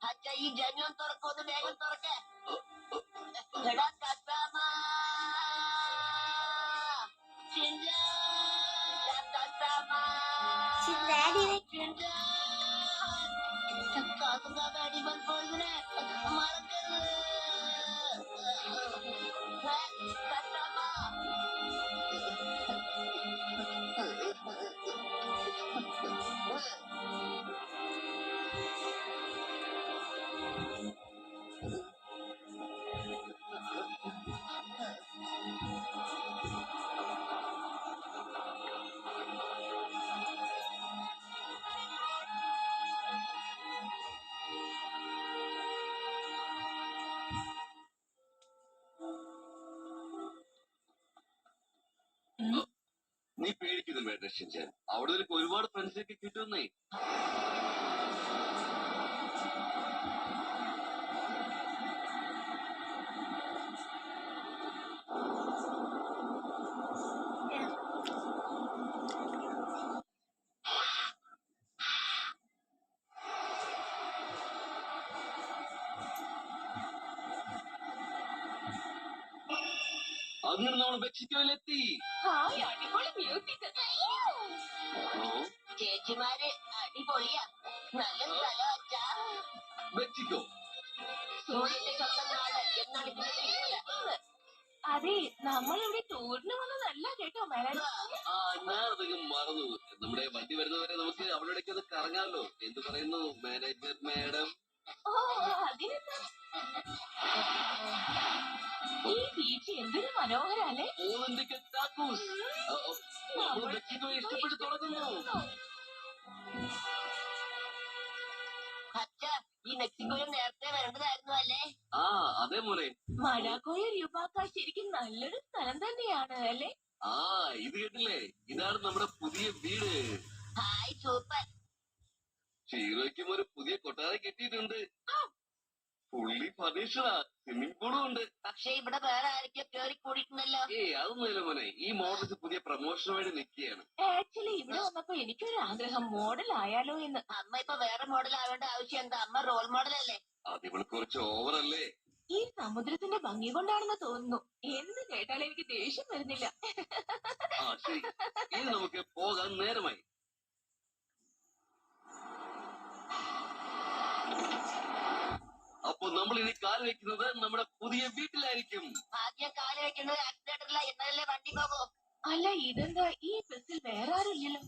അച്ഛാ ഈ ജനലും തുറക്കൊന്ന് വേഗം തുറക്കേ. എടാ കസാമ അടിമൽ പോയതിനെ മറക്കരുത്. നീ പേടിക്കുന്നു വേണ്ട ഷിൻചാൻ. അവിടെ നിനക്ക് ഒരുപാട് ഫ്രണ്ട്സൊക്കെ കിട്ടുന്നേ. അങ്ങനെ നമ്മൾ മെക്സിക്കോയിലെത്തി. അടിപൊളി മ്യൂസിക്. ചേച്ചിമാര് അടിപൊളിയാ. നല്ല സ്ഥലം അച്ഛാ. മെക്സിക്കോ സൂര്യന്റെ സ്വന്തം നാട് എന്നാണ് ഇതിന്റെ. അതെ, നമ്മളിവിടെ ടൂറിന് വന്നതല്ല കേട്ടോ മേഡം. ഞാനധികം മറന്നു. നമ്മുടെ വണ്ടി വരുന്നവരെ നമുക്ക് അവിടെ ഇടയ്ക്ക് ഒന്ന് കറങ്ങാമല്ലോ. എന്ത് പറയുന്നു മാനേജർ മാഡം? ഓ, അതിനെന്താ? ഈ ബീച്ച് എന്തൊരു മനോഹരല്ലേ. മെക്സിക്കോ ഇഷ്ടപ്പെട്ട് തുടങ്ങുന്നു. അച്ഛാ ഈ മെക്സിക്കോയിൽ നേരത്തെ വരേണ്ടതായിരുന്നു അല്ലേ? അതെ മോനെ. മടാക്കോയ രുബാക്ക ശരിക്കും നല്ലൊരു സ്ഥലം തന്നെയാണ് അല്ലേ? ഇത് കേട്ടില്ലേ? ഇതാണ് നമ്മുടെ പുതിയ വീട്. Hi super. ഷീറോയ്ക്കും ഒരു പുതിയ കൊട്ടാരം കിട്ടിയിട്ടുണ്ട്. പുള്ളി ഫർണിച്ചറാ. സ്വിമ്മിംഗ് പൂളും ഉണ്ട്. പക്ഷെ ഇവിടെ വേറെ ആരൊക്കെ കേറി കൂടിയിട്ടുണ്ടല്ലോ. അതൊന്നുമില്ല മോനെ. ഈ മോഡൽസ് പുതിയ പ്രൊമോഷന് വേണ്ടി നിൽക്കുകയാണ്. ആക്ച്വലി ഇവിടെ വന്നപ്പോ എനിക്കൊരു ആഗ്രഹം മോഡൽ ആയാലോ എന്ന്. അമ്മ ഇപ്പൊ വേറെ മോഡൽ ആവേണ്ട ആവശ്യം എന്താ? അമ്മ റോൾ മോഡൽ അല്ലേ? അതിവൾ കുറച്ച് ഓവറല്ലേ? ഈ സമുദ്രത്തിന്റെ ഭംഗി കൊണ്ടാണെന്ന് തോന്നുന്നു. എന്ത് കേട്ടാലും എനിക്ക് ദേഷ്യം വരുന്നില്ല. ശരി, ഇനി നമുക്ക് പോകാൻ നേരമായി. അപ്പൊ നമ്മൾ ഇനി കാൽ വെക്കുന്നത് നമ്മുടെ പുതിയ വീട്ടിലായിരിക്കും. ആദ്യം കാല് വെക്കുന്നത് ആക്സിലേറ്ററില്ല, എന്നാലല്ലേ വണ്ടി പോകൂ. അല്ല, ഇതെന്താ ഈ ബസ്സിൽ വേറെ ആരും ഇല്ലല്ലോ?